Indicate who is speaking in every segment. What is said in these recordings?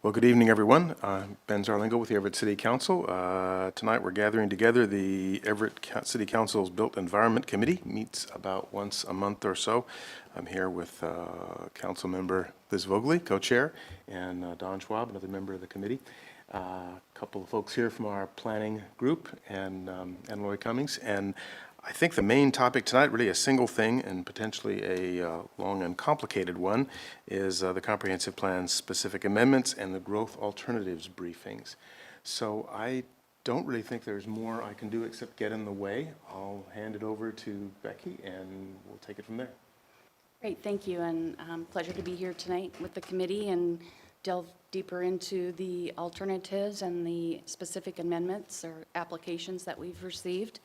Speaker 1: Well, good evening, everyone. Ben Zarlingo with the Everett City Council. Tonight we're gathering together. The Everett City Council's Built Environment Committee meets about once a month or so. I'm here with Council Member Liz Vogley, co-chair, and Don Schwab, another member of the committee. A couple of folks here from our planning group, and Lloyd Cummings. And I think the main topic tonight, really a single thing and potentially a long and complicated one, is the comprehensive plan's specific amendments and the growth alternatives briefings. So I don't really think there's more I can do except get in the way. I'll hand it over to Becky and we'll take it from there.
Speaker 2: Great, thank you, and pleasure to be here tonight with the committee and delve deeper into the alternatives and the specific amendments or applications that we've received.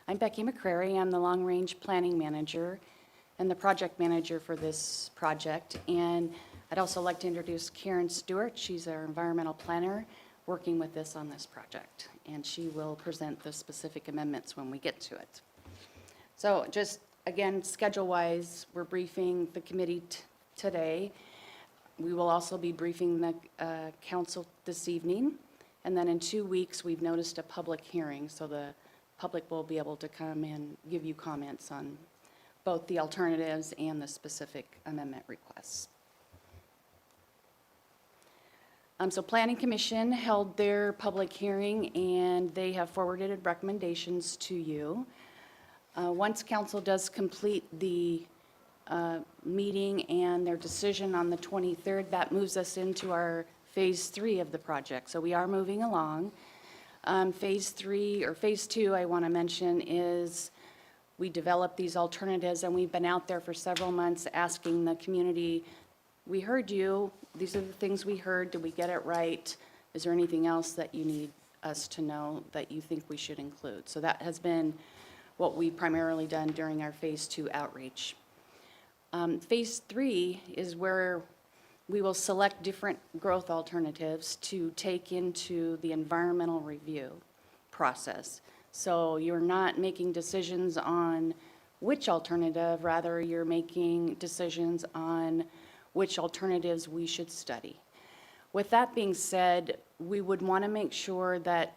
Speaker 2: I'm Becky McCrary. I'm the Long Range Planning Manager and the project manager for this project. And I'd also like to introduce Karen Stewart. She's our environmental planner working with us on this project. And she will present the specific amendments when we get to it. So just, again, schedule-wise, we're briefing the committee today. We will also be briefing the council this evening. And then in 2 weeks, we've noticed a public hearing. So the public will be able to come and give you comments on both the alternatives and the specific amendment requests. So Planning Commission held their public hearing and they have forwarded recommendations to you. Once council does complete the meeting and their decision on the 23rd, that moves us into our phase 3 of the project. So we are moving along. Phase 3 or phase 2, I want to mention, is we developed these alternatives and we've been out there for several months asking the community, we heard you, these are the things we heard, did we get it right? Is there anything else that you need us to know that you think we should include? So that has been what we've primarily done during our phase 2 outreach. Phase 3 is where we will select different growth alternatives to take into the environmental review process. So you're not making decisions on which alternative, rather you're making decisions on which alternatives we should study. With that being said, we would want to make sure that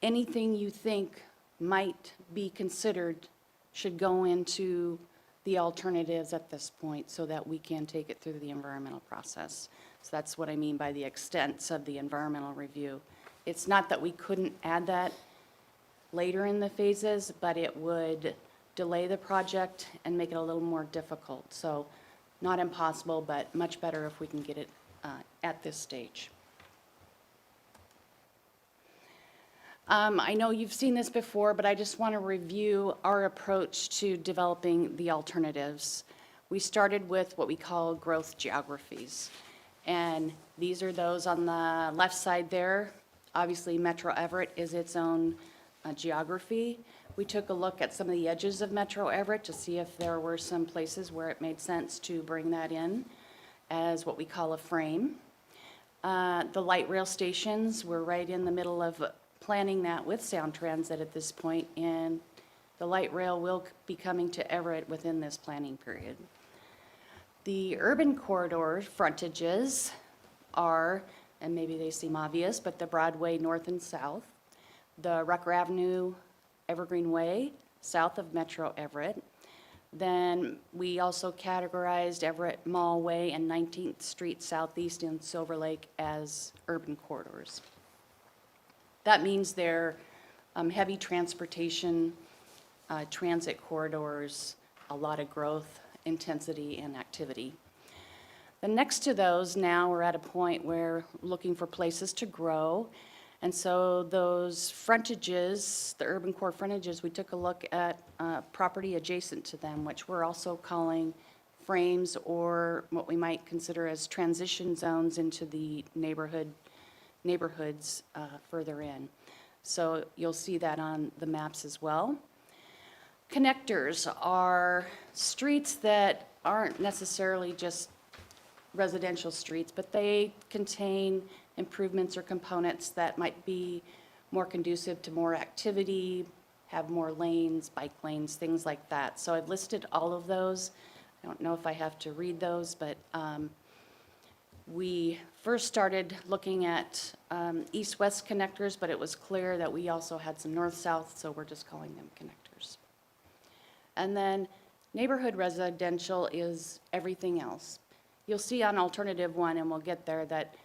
Speaker 2: anything you think might be considered should go into the alternatives at this point so that we can take it through the environmental process. So that's what I mean by the extents of the environmental review. It's not that we couldn't add that later in the phases, but it would delay the project and make it a little more difficult. So not impossible, but much better if we can get it at this stage. I know you've seen this before, but I just want to review our approach to developing the alternatives. We started with what we call growth geographies. And these are those on the left side there. Obviously, Metro Everett is its own geography. We took a look at some of the edges of Metro Everett to see if there were some places where it made sense to bring that in as what we call a frame. The light rail stations were right in the middle of planning that with Sound Transit at this point, and the light rail will be coming to Everett within this planning period. The urban corridor frontages are, and maybe they seem obvious, but the Broadway north and south, the Rucker Avenue, Evergreen Way, south of Metro Everett. Then we also categorized Everett Mall Way and 19th Street Southeast in Silver Lake as urban corridors. That means they're heavy transportation, transit corridors, a lot of growth, intensity, and activity. Then next to those, now we're at a point where we're looking for places to grow. And so those frontages, the urban core frontages, we took a look at property adjacent to them, which we're also calling frames or what we might consider as transition zones into the neighborhoods further in. So you'll see that on the maps as well. Connectors are streets that aren't necessarily just residential streets, but they contain improvements or components that might be more conducive to more activity, have more lanes, bike lanes, things like that. So I've listed all of those. I don't know if I have to read those, but We first started looking at east-west connectors, but it was clear that we also had some north-south, so we're just calling them connectors. And then neighborhood residential is everything else. You'll see on alternative one, and we'll get there, that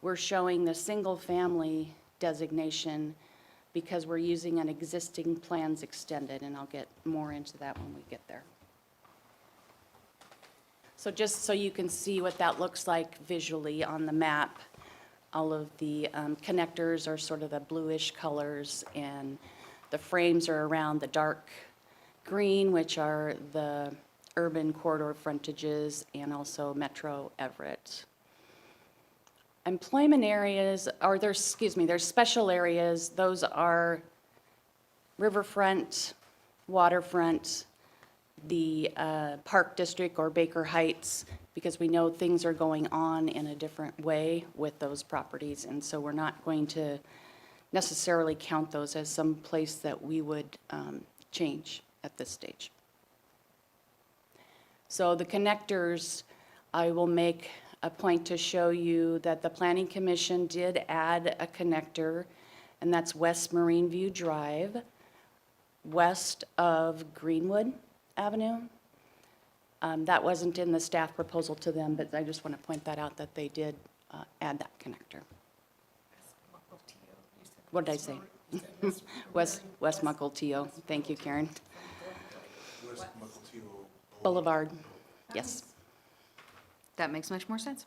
Speaker 2: we're showing the single-family designation because we're using an existing plans extended, and I'll get more into that when we get there. So just so you can see what that looks like visually on the map, all of the connectors are sort of the bluish colors, and the frames are around the dark green, which are the urban corridor frontages, and also Metro Everett. Employment areas, or there's special areas. Those are riverfront, waterfront, the Park District or Baker Heights, because we know things are going on in a different way with those properties, and so we're not going to necessarily count those as some place that we would change at this stage. So the connectors, I will make a point to show you that the Planning Commission did add a connector, and that's West Marine View Drive, west of Greenwood Avenue. That wasn't in the staff proposal to them, but I just want to point that out, that they did add that connector. What did I say? West Mukilteo. Thank you, Karen. Boulevard, yes.
Speaker 3: That makes much more sense.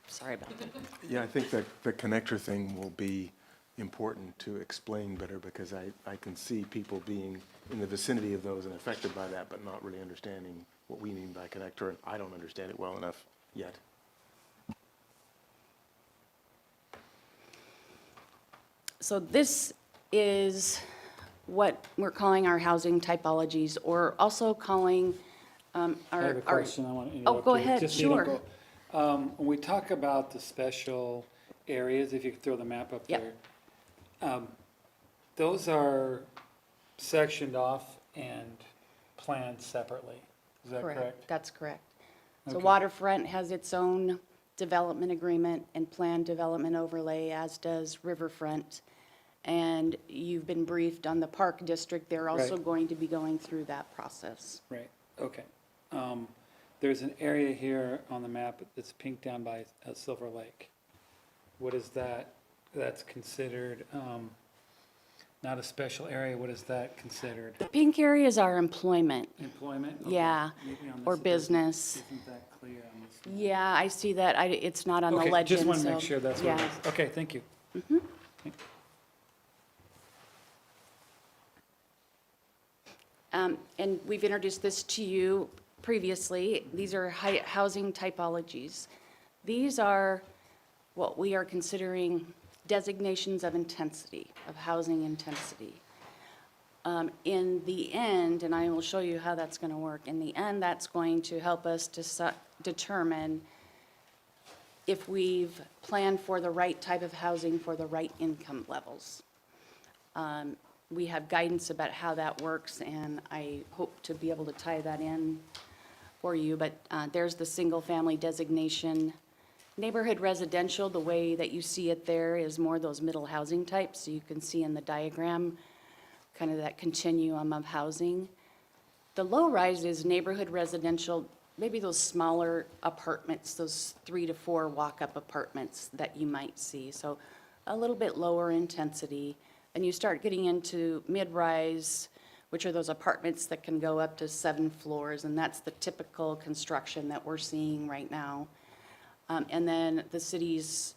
Speaker 2: Sorry about that.
Speaker 1: Yeah, I think that the connector thing will be important to explain better, because I can see people being in the vicinity of those and affected by that, but not really understanding what we mean by connector, and I don't understand it well enough yet.
Speaker 2: So this is what we're calling our housing typologies, or also calling
Speaker 4: I have a question I want to
Speaker 2: Oh,
Speaker 4: interrupt
Speaker 2: go
Speaker 4: you.
Speaker 2: ahead,
Speaker 4: Just so you don't
Speaker 2: sure.
Speaker 4: go. When we talk about the special areas, if you could throw the map up
Speaker 2: Yep.
Speaker 4: there. Those are sectioned off and planned separately. Is that correct?
Speaker 2: That's correct. So
Speaker 4: Okay.
Speaker 2: Waterfront has its own development agreement and planned development overlay, as does Riverfront. And you've been briefed on the Park District. They're also
Speaker 4: Right.
Speaker 2: going to be going through that process.
Speaker 4: Right, okay. There's an area here on the map that's pink down by Silver Lake. What is that? That's considered, not a special area, what is that considered?
Speaker 2: The pink area is our employment.
Speaker 4: Employment? Okay.
Speaker 2: Yeah,
Speaker 4: Maybe on
Speaker 2: or
Speaker 4: this it doesn't-
Speaker 2: business.
Speaker 4: Isn't that clear on this? map?
Speaker 2: Yeah, I see that. It's not on the
Speaker 4: Okay,
Speaker 2: legend,
Speaker 4: just want to
Speaker 2: so-
Speaker 4: make sure that's what it
Speaker 2: yeah.
Speaker 4: is. Okay, thank you.
Speaker 2: And we've introduced this to you previously. These are housing typologies. These are what we are considering designations of intensity, of housing intensity. In the end, and I will show you how that's going to work, in the end, that's going to help us to determine if we've planned for the right type of housing for the right income levels. We have guidance about how that works, and I hope to be able to tie that in for you, but there's the single-family designation. Neighborhood residential, the way that you see it there, is more those middle housing types, so you can see in the diagram kind of that continuum of housing. The low-rise is neighborhood residential, maybe those smaller apartments, those 3 to 4 walk-up apartments that you might see, so a little bit lower intensity. And you start getting into mid-rise, which are those apartments that can go up to 7 floors, and that's the typical construction that we're seeing right now. And then the city's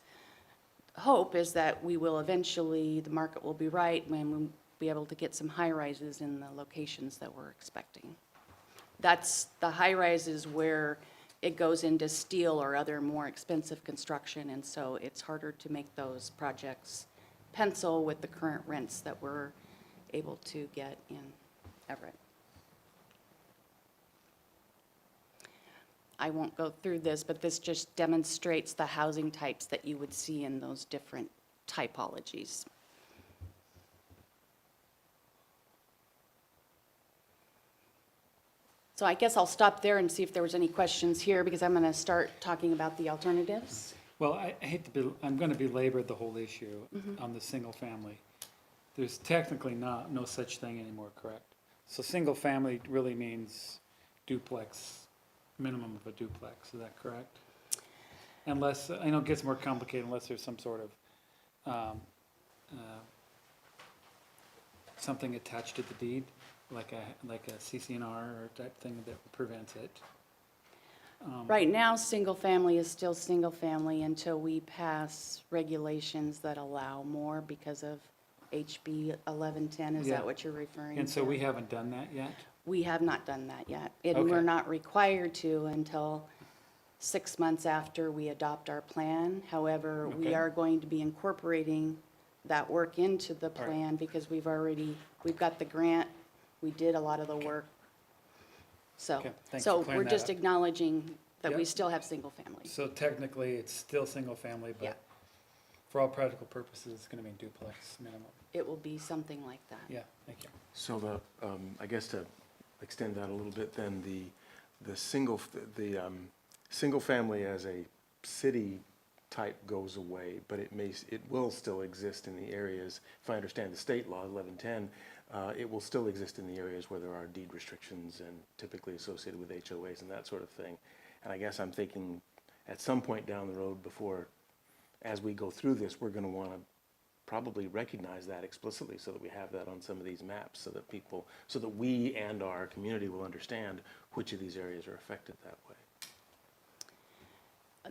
Speaker 2: hope is that we will eventually, the market will be right, when we'll be able to get some high-rises in the locations that we're expecting. That's, the high-rises where it goes into steel or other more expensive construction, and so it's harder to make those projects pencil with the current rents that we're able to get in Everett. I won't go through this, but this just demonstrates the housing types that you would see in those different typologies. So I guess I'll stop there and see if there was any questions here, because I'm going to start talking about the alternatives.
Speaker 4: Well, I hate to be, I'm gonna belabor the whole issue on the single family. There's technically no such thing anymore, correct? So single family really means duplex, minimum of a duplex, is that correct? Unless, I know it gets more complicated unless there's some sort of, something attached to the deed, like a CCNR or type thing that prevents it.
Speaker 2: Right now, single-family is still single-family until we pass regulations that allow more because of HB 1110. Is
Speaker 4: Yeah.
Speaker 2: that what you're referring to?
Speaker 4: And so we haven't done that yet?
Speaker 2: We have not done that yet. And
Speaker 4: Okay.
Speaker 2: we're not required to until 6 months after we adopt our plan. However, we
Speaker 4: Okay.
Speaker 2: are going to be incorporating that work into the
Speaker 4: All right.
Speaker 2: plan because we've got the grant, we did a lot of the work. So,
Speaker 4: Okay, thanks
Speaker 2: so
Speaker 4: for clearing
Speaker 2: we're
Speaker 4: that
Speaker 2: just
Speaker 4: up.
Speaker 2: acknowledging that we
Speaker 4: Yep.
Speaker 2: still have single family.
Speaker 4: So technically, it's still single family,
Speaker 2: Yeah.
Speaker 4: but for all practical purposes, it's gonna be duplex minimum.
Speaker 2: It will be something like that.
Speaker 4: Yeah, thank you.
Speaker 1: So I guess to extend that a little bit, then the single family as a city type goes away, but it will still exist in the areas, if I understand the state law, 1110, it will still exist in the areas where there are deed restrictions and typically associated with HOAs and that sort of thing. And I guess I'm thinking at some point down the road before, as we go through this, we're gonna wanna probably recognize that explicitly so that we have that on some of these maps, so that we and our community will understand which of these areas are affected that way.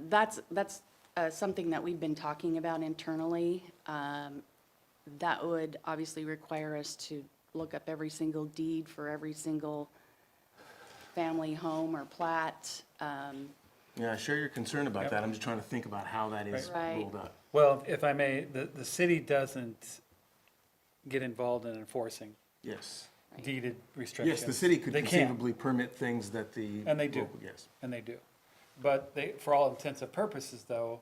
Speaker 2: That's something that we've been talking about internally. That would obviously require us to look up every single deed for every single family home or plat.
Speaker 1: Yeah, I share your concern about
Speaker 4: Yep.
Speaker 1: that. I'm just trying to think about how that is
Speaker 2: Right.
Speaker 1: rolled up.
Speaker 4: Well, if I may, the city doesn't get involved in enforcing
Speaker 1: Yes.
Speaker 4: deeded restrictions.
Speaker 1: Yes, the city could
Speaker 4: They can,
Speaker 1: conceivably permit things that the.
Speaker 4: And they do.
Speaker 1: local- Yes.
Speaker 4: and they do. But they, for all intents and purposes, though,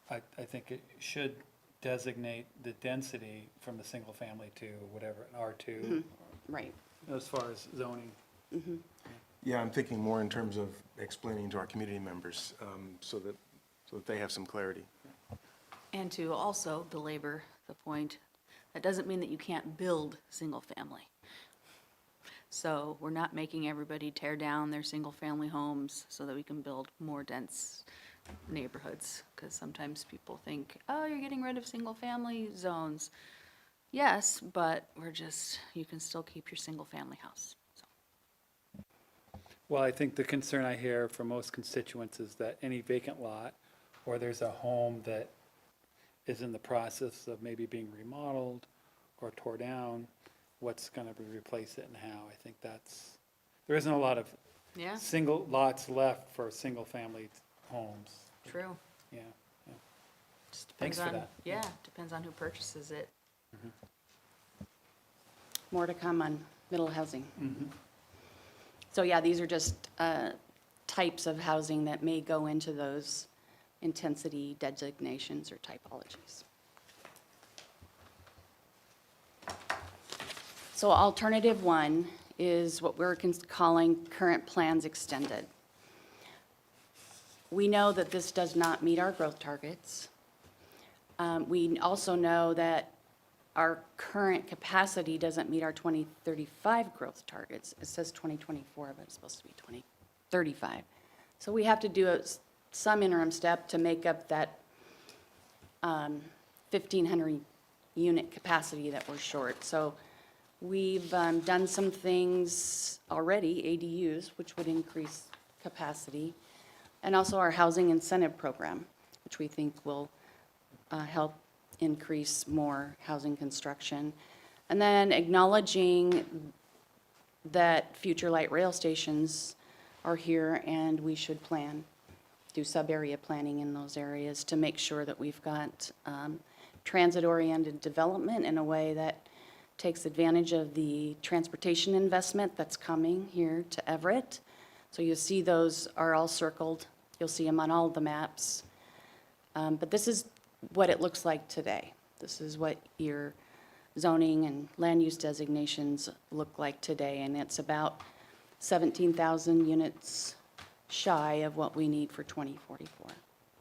Speaker 4: I think it should designate the density from the single family to whatever, an R2,
Speaker 2: Right.
Speaker 4: as far as zoning.
Speaker 1: Yeah, I'm thinking more in terms of explaining to our community members, so that they have some clarity.
Speaker 3: And to also belabor the point, that doesn't mean that you can't build single-family. So we're not making everybody tear down their single-family homes so that we can build more dense neighborhoods. Because sometimes people think, oh, you're getting rid of single-family zones. Yes, but you can still keep your single-family house. So,
Speaker 4: Well, I think the concern I hear from most constituents is that any vacant lot, or there's a home that is in the process of maybe being remodeled or tore down, what's gonna replace it and how? I think there isn't a lot of
Speaker 3: yeah,
Speaker 4: single lots left for single-family homes.
Speaker 3: true.
Speaker 4: Yeah,
Speaker 3: Just
Speaker 4: Thanks
Speaker 3: depends
Speaker 4: for
Speaker 3: on,
Speaker 4: that.
Speaker 3: yeah, depends on who purchases it.
Speaker 2: More to come on middle housing. So yeah, these are just types of housing that may go into those intensity designations or typologies. So alternative one is what we're calling current plans extended. We know that this does not meet our growth targets. We also know that our current capacity doesn't meet our 2035 growth targets. It says 2024, but it's supposed to be 2035. So we have to do some interim step to make up that 1,500 unit capacity that we're short. So we've done some things already, ADUs, which would increase capacity, and also our housing incentive program, which we think will help increase more housing construction. And then acknowledging that future light rail stations are here and we should do sub-area planning in those areas to make sure that we've got transit-oriented development in a way that takes advantage of the transportation investment that's coming here to Everett. So you'll see those are all circled. You'll see them on all the maps. But this is what it looks like today. This is what your zoning and land use designations look like today, and it's about 17,000 units shy of what we need for 2044.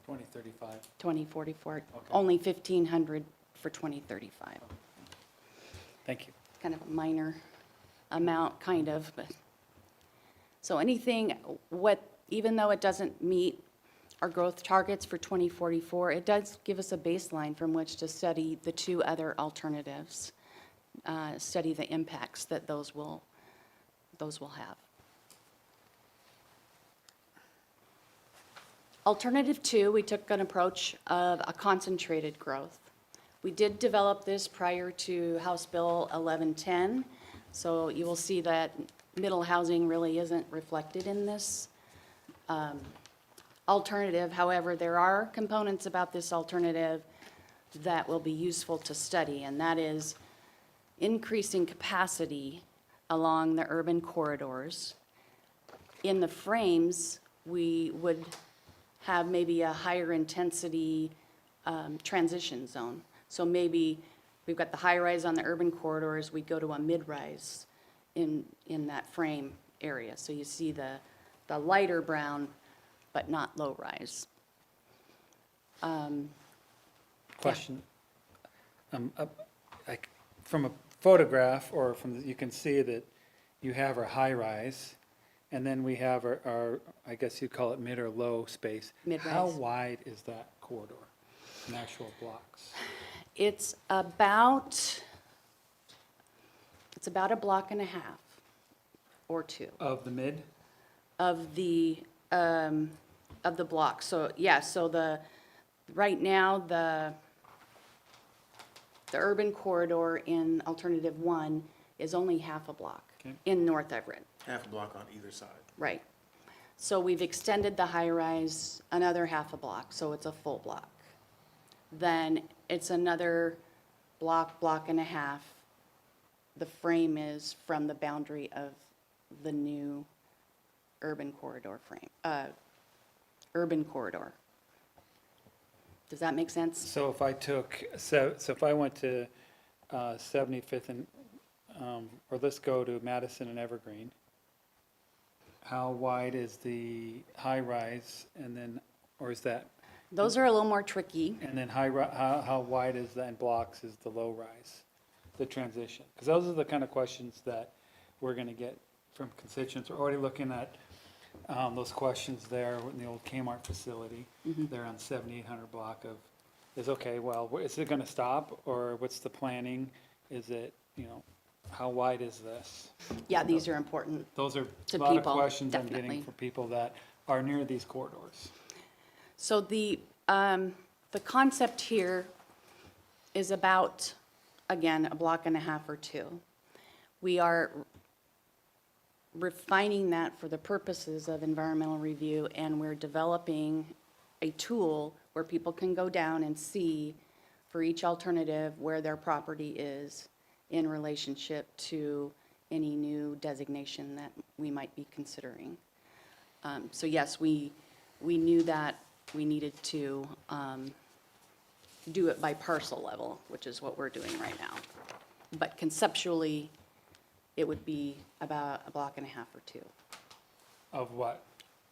Speaker 4: 2035.
Speaker 2: 2044,
Speaker 4: Okay.
Speaker 2: only 1,500 for 2035.
Speaker 4: Thank you.
Speaker 2: Kind of a minor amount, kind of, but. So anything, even though it doesn't meet our growth targets for 2044, it does give us a baseline from which to study the two other alternatives, study the impacts that those will have. Alternative 2, we took an approach of a concentrated growth. We did develop this prior to House Bill 1110, so you will see that middle housing really isn't reflected in this alternative. However, there are components about this alternative that will be useful to study, and that is increasing capacity along the urban corridors. In the frames, we would have maybe a higher intensity transition zone. So maybe we've got the high-rise on the urban corridors, we go to a mid-rise in that frame area. So you see the lighter brown, but not low-rise.
Speaker 4: Question. From a photograph, or you can see that you have our high-rise, and then we have our, I guess you'd call it mid or low space.
Speaker 2: Mid-rise.
Speaker 4: How wide is that corridor in actual blocks?
Speaker 2: It's about a block and a half or two
Speaker 4: Of the mid?
Speaker 2: of the block. So, yeah, so right now, the urban corridor in alternative 1 is only half a block
Speaker 4: Okay.
Speaker 2: in North Everett.
Speaker 1: Half a block on either side.
Speaker 2: Right. So we've extended the high-rise another half a block, so it's a full block. Then it's another block and a half. The frame is from the boundary of the new urban corridor urban corridor. Does that make sense?
Speaker 4: So if I took, so if I went to 75th and, or let's go to Madison and Evergreen, how wide is the high-rise, and then, or is that,
Speaker 2: Those are a little more tricky.
Speaker 4: and then how wide is that in blocks is the low-rise, the transition? Because those are the kind of questions that we're going to get from constituents. We're already looking at those questions there in the old Kmart facility. They're on 7800 block of, is it going to stop, or what's the planning? Is it, how wide is this?
Speaker 2: Yeah, these are important.
Speaker 4: Those are
Speaker 2: To
Speaker 4: a lot of
Speaker 2: people,
Speaker 4: questions I'm
Speaker 2: definitely.
Speaker 4: getting for people that are near these corridors.
Speaker 2: So the concept here is about, again, a block and a half or two. We are refining that for the purposes of environmental review, and we're developing a tool where people can go down and see for each alternative where their property is in relationship to any new designation that we might be considering. So yes, we knew that we needed to do it by parcel level, which is what we're doing right now. But conceptually, it would be about a block and a half or two
Speaker 4: Of what?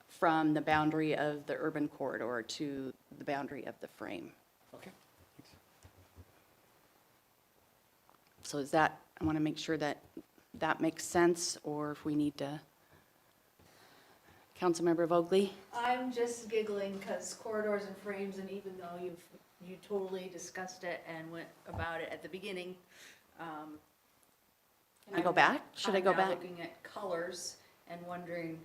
Speaker 2: from the boundary of the urban corridor to the boundary of the frame.
Speaker 4: Okay. Thanks.
Speaker 2: So is that, I want to make sure that that makes sense, or if we need to. Councilmember Vogely?
Speaker 3: I'm just giggling because corridors and frames, and even though you totally discussed it and went about it at the beginning.
Speaker 2: Can I go back? Should I go
Speaker 3: I'm now
Speaker 2: back?
Speaker 3: looking at colors and wondering,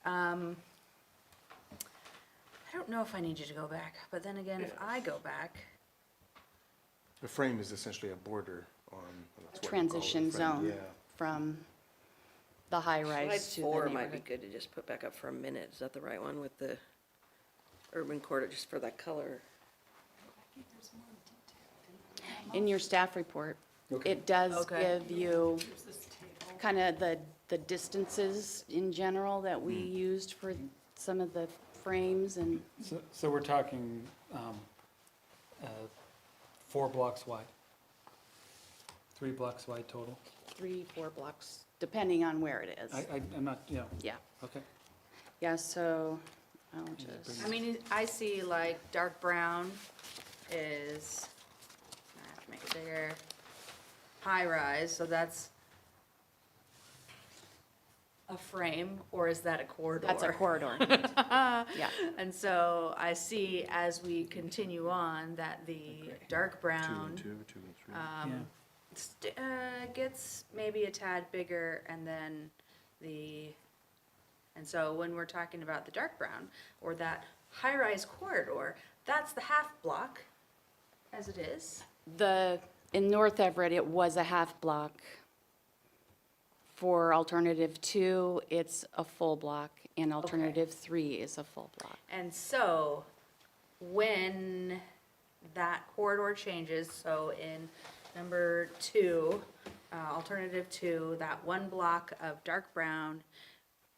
Speaker 3: I don't know if I need you to go back, but then again, if I go back,
Speaker 1: The frame is essentially a border on. that's what you call it,
Speaker 2: Transition
Speaker 1: the frame,
Speaker 2: zone
Speaker 1: Yeah.
Speaker 2: from the high
Speaker 5: Slide
Speaker 2: rise to the
Speaker 5: 4 might be
Speaker 2: neighborhood.
Speaker 5: good to just put back up for a minute. Is that the right one with the urban corridor, just for that color?
Speaker 2: In your staff report,
Speaker 4: Okay.
Speaker 2: it does
Speaker 3: Okay.
Speaker 2: give you kind of the distances in general that we used for some of the frames and,
Speaker 4: So we're talking 4 blocks wide? 3 blocks wide total?
Speaker 2: 3-4 blocks, depending on where it is.
Speaker 4: I'm not,
Speaker 2: Yeah,
Speaker 4: okay.
Speaker 2: yeah, so I'll just,
Speaker 3: I mean, I see like dark brown is, I have to make it bigger, high rise, so that's a frame, or is that a corridor?
Speaker 2: that's a corridor. Yeah,
Speaker 3: And so I see as we continue on that the dark brown gets maybe a tad bigger, and then and so when we're talking about the dark brown or that high-rise corridor, that's the half block as it is.
Speaker 2: in North Everett, it was a half block. For alternative 2, it's a full block, and alternative 3 is a full block.
Speaker 3: And so when that corridor changes, so in number 2, alternative 2, that one block of dark brown,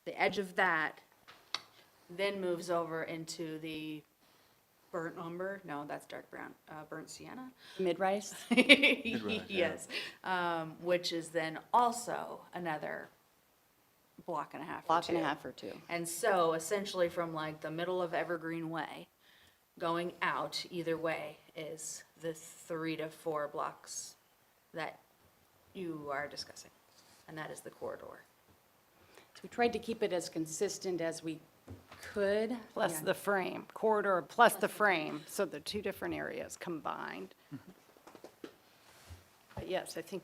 Speaker 3: the edge of that then moves over into the burnt umber, no, that's dark brown, burnt sienna.
Speaker 2: Mid-rise?
Speaker 3: Yes, which is then also another block and a half or
Speaker 2: Block and a
Speaker 3: two.
Speaker 2: half or 2.
Speaker 3: And so essentially from like the middle of Evergreen Way, going out either way is the 3 to 4 blocks that you are discussing. And that is the corridor.
Speaker 2: So we tried to keep it as consistent as we could.
Speaker 6: Plus the frame, corridor plus the frame, so the two different areas combined. But yes, I think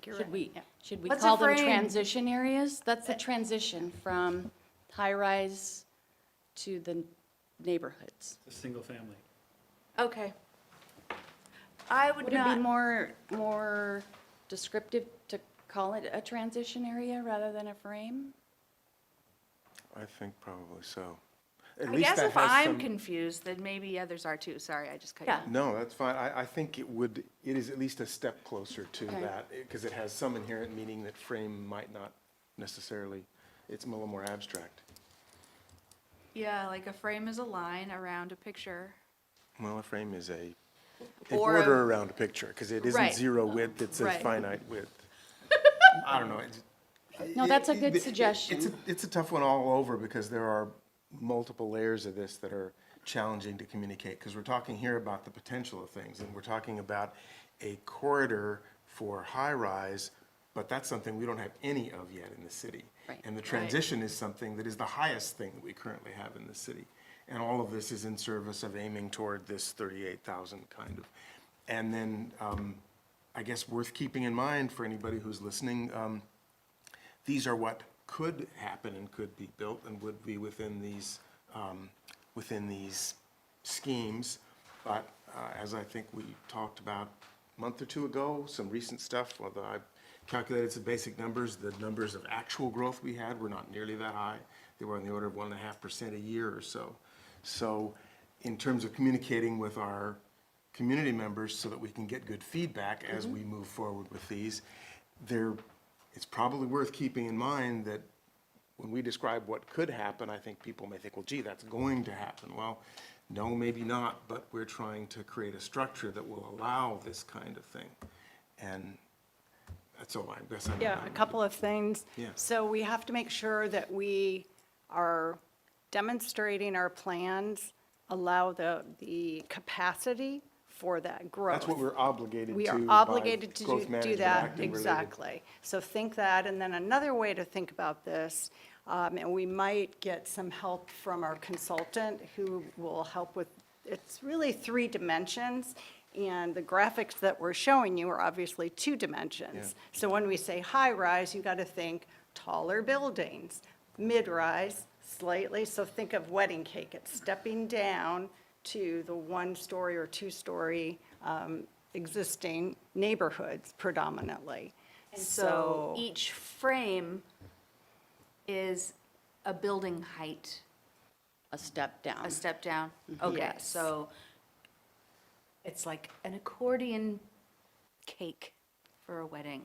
Speaker 6: you're right.
Speaker 2: Should we
Speaker 3: What's a
Speaker 2: call them
Speaker 3: frame?
Speaker 2: transition areas? That's the transition from high-rise to the neighborhoods.
Speaker 4: It's a single family.
Speaker 3: Okay. I would
Speaker 2: Would it be
Speaker 3: not,
Speaker 2: more descriptive to call it a transition area rather than a frame?
Speaker 1: I think probably so. At
Speaker 3: I
Speaker 1: least
Speaker 3: guess
Speaker 1: that
Speaker 3: if
Speaker 1: has
Speaker 3: I'm
Speaker 1: some-
Speaker 3: confused, then maybe others are too. Sorry, I just cut you
Speaker 2: Yeah.
Speaker 3: off.
Speaker 1: No, that's fine. I think it is at least a step closer to
Speaker 2: Okay.
Speaker 1: that, because it has some inherent meaning that frame might not necessarily, it's a little more abstract.
Speaker 3: Yeah, like a frame is a line around a picture.
Speaker 1: Well, a frame is a
Speaker 3: Or a-
Speaker 1: border around a picture, because it isn't
Speaker 3: Right.
Speaker 1: zero width, it's a
Speaker 3: Right.
Speaker 1: finite width. I don't know.
Speaker 2: No, that's a good
Speaker 1: It's
Speaker 2: suggestion.
Speaker 1: it's a tough one all over, because there are multiple layers of this that are challenging to communicate, because we're talking here about the potential of things, and we're talking about a corridor for high-rise, but that's something we don't have any of yet in the city.
Speaker 2: Right.
Speaker 1: And the transition is something that is the highest thing that we currently have in the city. And all of this is in service of aiming toward this 38,000 kind of. And then, I guess worth keeping in mind for anybody who's listening, these are what could happen and could be built and would be within these schemes. But as I think we talked about a month or two ago, some recent stuff, although I calculated some basic numbers, the numbers of actual growth we had were not nearly that high. They were on the order of 1.5% a year or so. So in terms of communicating with our community members so that we can get good feedback as we move forward with these, it's probably worth keeping in mind that when we describe what could happen, I think people may think, well, gee, that's going to happen. Well, no, maybe not, but we're trying to create a structure that will allow this kind of thing. And that's all I guess I'm.
Speaker 6: Yeah, a couple of things.
Speaker 1: Yeah.
Speaker 6: So we have to make sure that we are demonstrating our plans, allow the capacity for that growth.
Speaker 1: That's what we're obligated to.
Speaker 6: We are
Speaker 1: by
Speaker 6: obligated to
Speaker 1: Growth
Speaker 6: do
Speaker 1: Management
Speaker 6: that,
Speaker 1: Act and related.
Speaker 6: exactly. So think that, and then another way to think about this, and we might get some help from our consultant who will help with, it's really 3 dimensions, and the graphics that we're showing you are obviously 2 dimensions. So when we say high-rise, you got to think taller buildings, mid-rise, slightly, so think of wedding cake, it's stepping down to the 1-story or 2-story existing neighborhoods predominantly.
Speaker 3: And so each frame is a building height,
Speaker 2: A step down.
Speaker 3: a step down? Okay,
Speaker 6: Yes.
Speaker 3: so it's like an accordion cake for a wedding.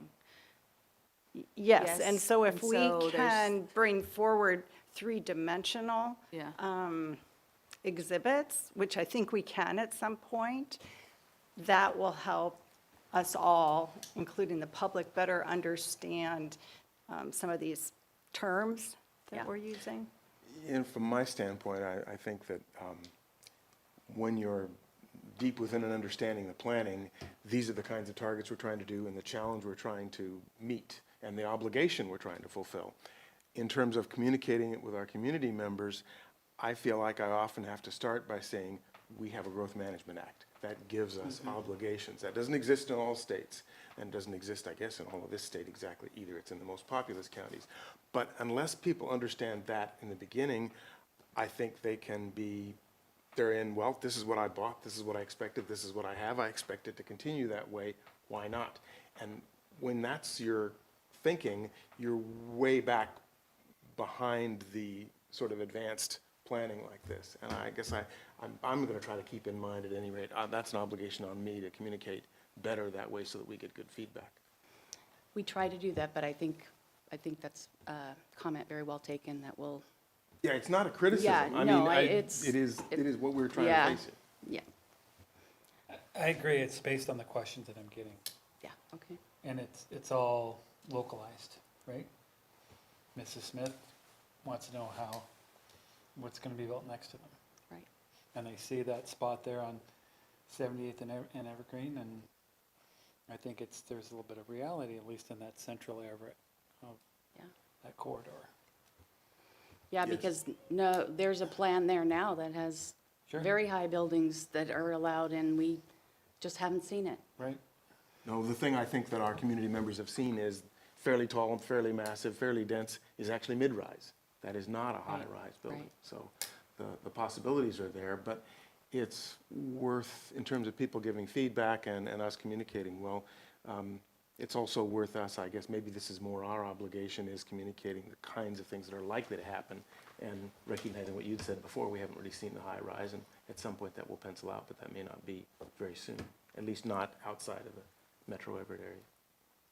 Speaker 6: Yes, and
Speaker 3: Yes,
Speaker 6: so if
Speaker 3: and
Speaker 6: we
Speaker 3: so there's-
Speaker 6: can bring forward 3-dimensional
Speaker 3: Yeah.
Speaker 6: exhibits, which I think we can at some point, that will help us all, including the public, better understand some of these terms
Speaker 3: Yeah.
Speaker 6: that we're using.
Speaker 1: And from my standpoint, I think that when you're deep within an understanding of planning, these are the kinds of targets we're trying to do and the challenge we're trying to meet and the obligation we're trying to fulfill. In terms of communicating it with our community members, I feel like I often have to start by saying, we have a Growth Management Act. That gives us obligations. That doesn't exist in all states, and doesn't exist, I guess, in all of this state exactly either. It's in the most populous counties. But unless people understand that in the beginning, I think they can be, they're in, well, this is what I bought, this is what I expected, this is what I have, I expect it to continue that way, why not? And when that's your thinking, you're way back behind the sort of advanced planning like this. And I guess I'm going to try to keep in mind at any rate, that's an obligation on me to communicate better that way so that we get good feedback.
Speaker 2: We try to do that, but I think that's a comment very well taken that will,
Speaker 1: Yeah, it's not a criticism.
Speaker 2: Yeah,
Speaker 1: I
Speaker 2: no,
Speaker 1: mean,
Speaker 2: it's-
Speaker 1: it is what we're trying
Speaker 2: Yeah.
Speaker 1: to face it.
Speaker 2: yeah,
Speaker 4: I agree, it's based on the questions that I'm getting,
Speaker 2: yeah, okay.
Speaker 4: and it's all localized, right? Mrs. Smith wants to know what's gonna be built next to them.
Speaker 2: Right.
Speaker 4: And they see that spot there on 78th and Evergreen, and I think there's a little bit of reality, at least in that central area of
Speaker 2: Yeah.
Speaker 4: that corridor.
Speaker 2: Yeah,
Speaker 1: Yes.
Speaker 2: because no, there's a plan there now that has
Speaker 4: Sure.
Speaker 2: very high buildings that are allowed, and we just haven't seen it.
Speaker 4: Right?
Speaker 1: No, the thing I think that our community members have seen is fairly tall, fairly massive, fairly dense, is actually mid-rise. That is not a high-rise building.
Speaker 2: right.
Speaker 1: So the possibilities are there, but it's worth, in terms of people giving feedback and us communicating well, it's also worth us, I guess, maybe this is more our obligation, is communicating the kinds of things that are likely to happen and recognizing what you'd said before, we haven't really seen the high rise, and at some point that will pencil out, but that may not be very soon, at least not outside of the Metro Everett area.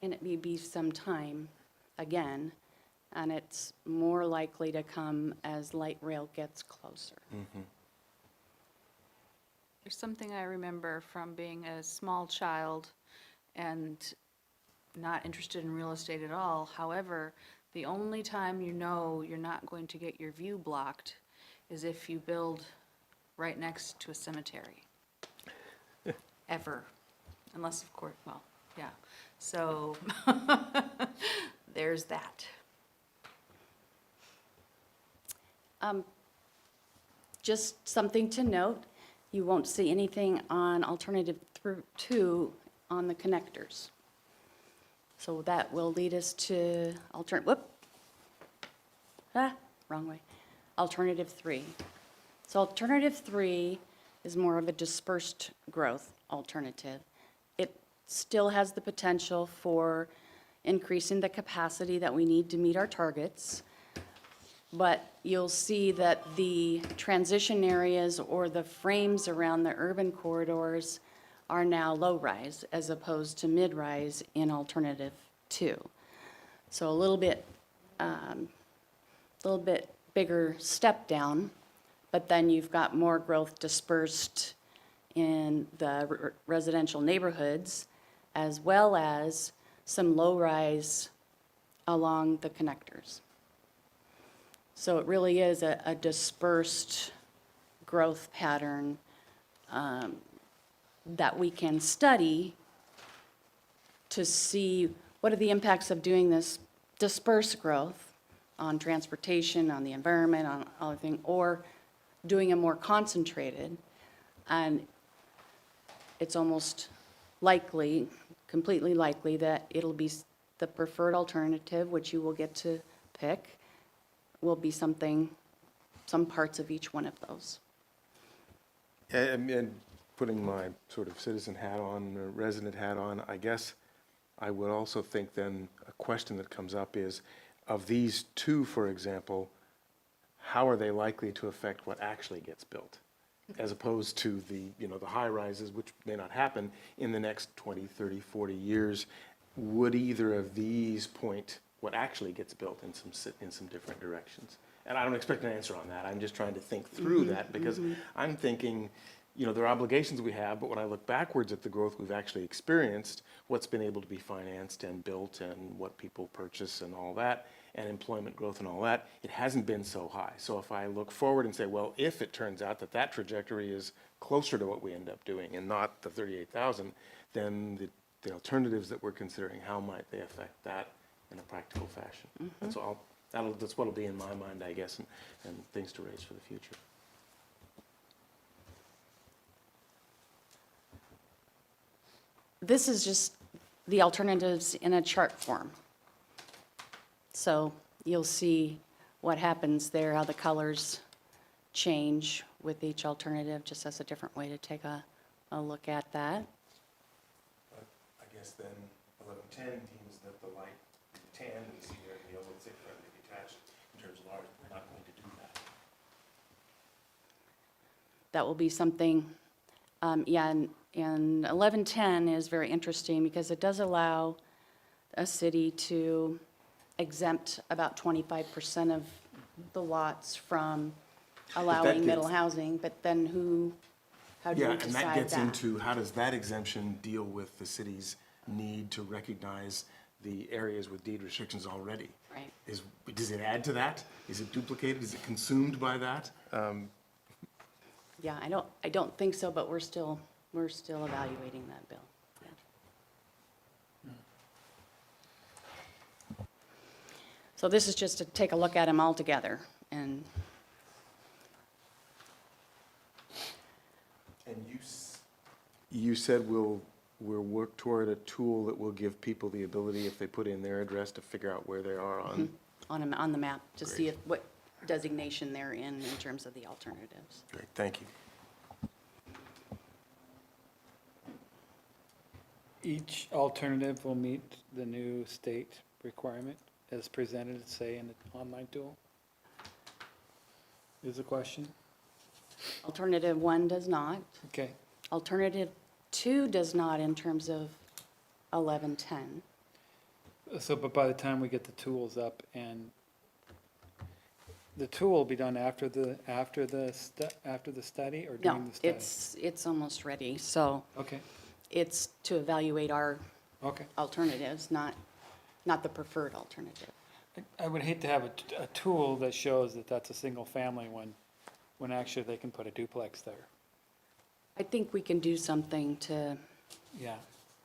Speaker 2: And it may be some time, again, and it's more likely to come as light rail gets closer.
Speaker 3: There's something I remember from being a small child and not interested in real estate at all. However, the only time you know you're not going to get your view blocked is if you build right next to a cemetery. Ever. Unless, of course, well, yeah. So there's that.
Speaker 2: Just something to note, you won't see anything on alternative 2 on the connectors. So that will lead us to wrong way. Alternative 3. So alternative 3 is more of a dispersed growth alternative. It still has the potential for increasing the capacity that we need to meet our targets. But you'll see that the transition areas or the frames around the urban corridors are now low-rise as opposed to mid-rise in alternative 2. So a little bit bigger step down, but then you've got more growth dispersed in the residential neighborhoods, as well as some low-rise along the connectors. So it really is a dispersed growth pattern that we can study to see what are the impacts of doing this dispersed growth on transportation, on the environment, on other things, or doing a more concentrated. And it's almost likely, completely likely, that it'll be the preferred alternative, which you will get to pick, will be some parts of each one of those.
Speaker 1: And putting my sort of citizen hat on, or resident hat on, I guess I would also think then a question that comes up is, of these two, for example, how are they likely to affect what actually gets built? As opposed to the high rises, which may not happen in the next 20, 30, 40 years. Would either of these point what actually gets built in some different directions? And I don't expect an answer on that. I'm just trying to think through that, because I'm thinking, there are obligations we have, but when I look backwards at the growth we've actually experienced, what's been able to be financed and built and what people purchase and all that, and employment growth and all that, it hasn't been so high. So if I look forward and say, well, if it turns out that that trajectory is closer to what we end up doing and not the 38,000, then the alternatives that we're considering, how might they affect that in a practical fashion? That's what'll be in my mind, I guess, and things to raise for the future.
Speaker 2: This is just the alternatives in a chart form. So you'll see what happens there, how the colors change with each alternative, just as a different way to take a look at that.
Speaker 1: I guess then 1110 means that the light tan is here, and the yellow is detached in terms of ours. We're not going to do that.
Speaker 2: That will be something, yeah, and 1110 is very interesting because it does allow a city to exempt about 25% of the lots from allowing middle
Speaker 1: gets-
Speaker 2: housing, but then how do
Speaker 1: Yeah,
Speaker 2: you
Speaker 1: and that
Speaker 2: decide
Speaker 1: gets
Speaker 2: that?
Speaker 1: into how does that exemption deal with the city's need to recognize the areas with deed restrictions already?
Speaker 2: Right.
Speaker 1: Does it add to that? Is it duplicated? Is it consumed by that?
Speaker 2: Yeah, I don't think so, but we're still evaluating that bill. Yeah. So this is just to take a look at them all together, and
Speaker 1: And you said we'll work toward a tool that will give people the ability, if they put in their address, to figure out where they are on.
Speaker 2: on the map, to see
Speaker 1: Great.
Speaker 2: what designation they're in terms of the alternatives.
Speaker 1: Great, thank you.
Speaker 4: Each alternative will meet the new state requirement as presented, say, in the online tool? Is the question?
Speaker 2: Alternative 1 does not.
Speaker 4: Okay,
Speaker 2: Alternative 2 does not in terms of 1110.
Speaker 4: so, but by the time we get the tools up, and the tool will be done after the study or
Speaker 2: No,
Speaker 4: during the study?
Speaker 2: it's almost ready, so
Speaker 4: Okay,
Speaker 2: it's to evaluate our
Speaker 4: okay.
Speaker 2: alternatives, not the preferred alternative.
Speaker 4: I would hate to have a tool that shows that that's a single family when actually they can put a duplex there.
Speaker 2: I think we can do something to,
Speaker 4: Yeah,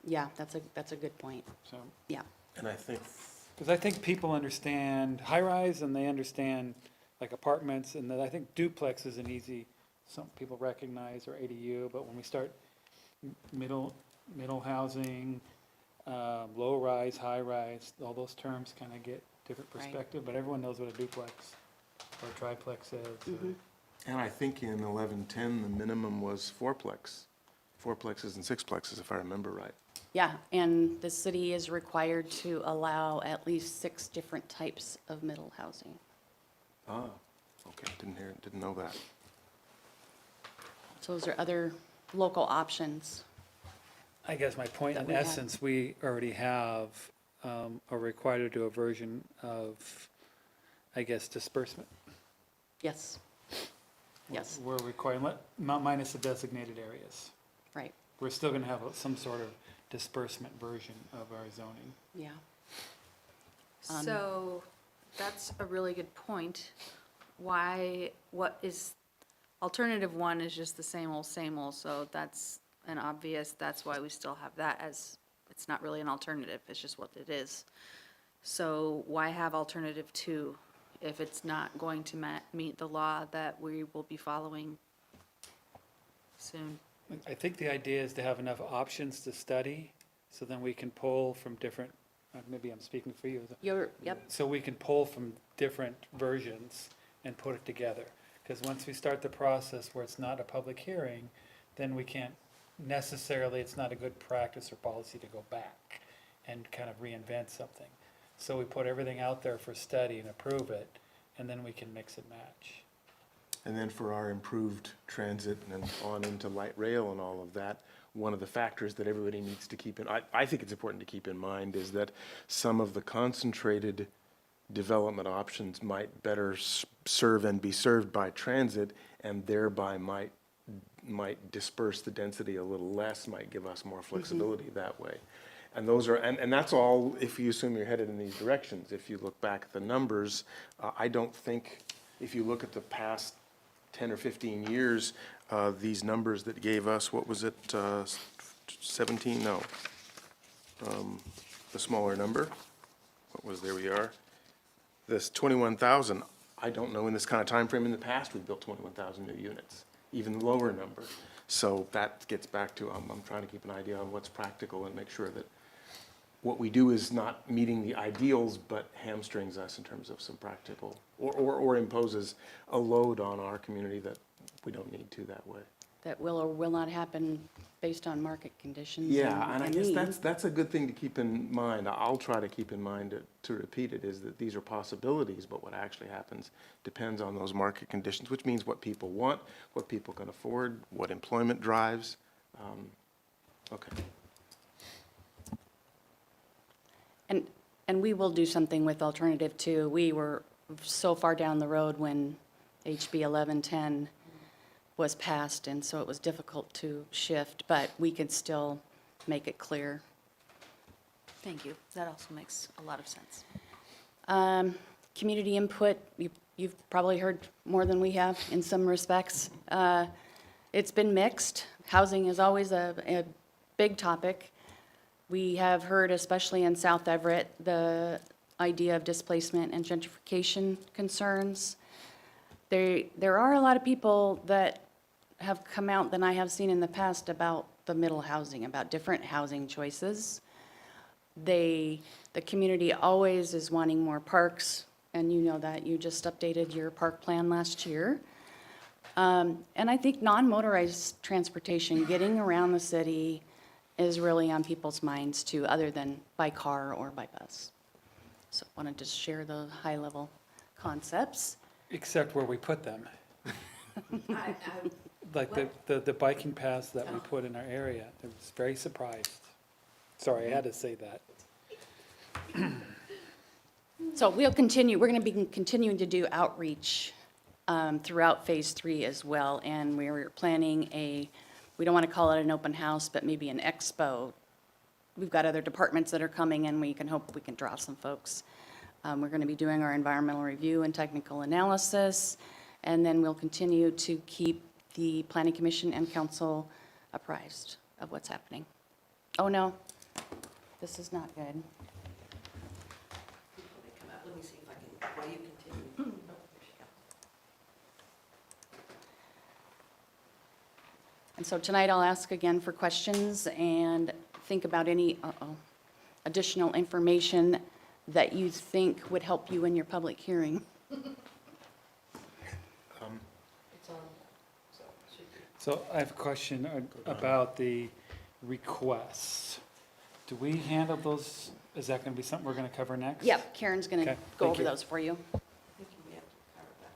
Speaker 2: yeah, that's a good point,
Speaker 4: so,
Speaker 2: yeah.
Speaker 1: And I think,
Speaker 4: because I think people understand high-rise and they understand like apartments, and that I think duplex is an easy, some people recognize, or ADU, but when we start middle housing, low-rise, high-rise, all those terms kind of get different
Speaker 2: Right.
Speaker 4: perspective, but everyone knows what a duplex or a triplex is. or-
Speaker 1: and I think in 1110, the minimum was fourplexes and sixplexes, if I remember right.
Speaker 2: Yeah, and the city is required to allow at least 6 different types of middle housing.
Speaker 1: Ah, okay, didn't know that.
Speaker 2: So those are other local options.
Speaker 4: I guess my point,
Speaker 2: That
Speaker 4: in
Speaker 2: we have.
Speaker 4: essence, we already have, are required to do a version of, I guess, disbursement.
Speaker 2: Yes. Yes,
Speaker 4: We're requiring, minus the designated areas.
Speaker 2: right,
Speaker 4: We're still gonna have some sort of disbursement version of our zoning.
Speaker 2: yeah.
Speaker 3: So that's a really good point. Alternative 1 is just the same old, so that's an obvious, that's why we still have that as, it's not really an alternative, it's just what it is. So why have alternative 2 if it's not going to meet the law that we will be following soon?
Speaker 4: I think the idea is to have enough options to study, so then we can pull from different, maybe I'm speaking for you.
Speaker 2: Yep,
Speaker 4: So we can pull from different versions and put it together. Because once we start the process where it's not a public hearing, then we can't necessarily, it's not a good practice or policy to go back and kind of reinvent something. So we put everything out there for study and approve it, and then we can mix and match.
Speaker 1: And then for our improved transit and on into light rail and all of that, one of the factors that everybody needs to keep in, I think it's important to keep in mind, is that some of the concentrated development options might better serve and be served by transit, and thereby might disperse the density a little less, might give us more flexibility that way. And those are, and that's all if you assume you're headed in these directions. If you look back at the numbers, I don't think, if you look at the past 10 or 15 years, these numbers that gave us, what was it, 17? No. The smaller number, what was, there we are. This 21,000, I don't know in this kind of time frame in the past, we built 21,000 new units, even lower number. So that gets back to, I'm trying to keep an idea on what's practical and make sure that what we do is not meeting the ideals, but hamstrings us in terms of some practical, or imposes a load on our community that we don't need to that way.
Speaker 2: That will or will not happen based on market conditions.
Speaker 1: Yeah, and I guess
Speaker 2: need.
Speaker 1: that's a good thing to keep in mind. I'll try to keep in mind to repeat it, is that these are possibilities, but what actually happens depends on those market conditions, which means what people want, what people can afford, what employment drives. Okay.
Speaker 2: And we will do something with alternative too. We were so far down the road when HB 1110 was passed, and so it was difficult to shift, but we could still make it clear.
Speaker 3: Thank you. That also makes a lot of sense.
Speaker 2: Community input, you've probably heard more than we have in some respects. It's been mixed. Housing is always a big topic. We have heard, especially in South Everett, the idea of displacement and gentrification concerns. There are a lot of people that have come out than I have seen in the past about the middle housing, about different housing choices. The community always is wanting more parks, and you know that. You just updated your park plan last year. And I think non-motorized transportation, getting around the city, is really on people's minds too, other than by car or by bus. So I wanted to share the high-level concepts.
Speaker 4: Except where we put them. Like the biking paths that we put in our area, I was very surprised. Sorry, I had to say that.
Speaker 2: So we'll continue, we're going to be continuing to do outreach throughout Phase 3 as well, and we're planning we don't want to call it an open house, but maybe an expo. We've got other departments that are coming, and we can hope we can draw some folks. We're going to be doing our environmental review and technical analysis, and then we'll continue to keep the Planning Commission and Council apprised of what's happening. Oh, no, this is not good.
Speaker 5: Let me see if I can, while you continue.
Speaker 2: And so tonight I'll ask again for questions and think about any additional information that you think would help you in your public hearing.
Speaker 4: So I have a question about the requests. Do we handle those? Is that going to be something we're going to cover next?
Speaker 2: Yep, Karen's going to
Speaker 4: Okay,
Speaker 2: go
Speaker 4: thank
Speaker 2: over
Speaker 4: you.
Speaker 2: those for you.
Speaker 5: I think we have to cover that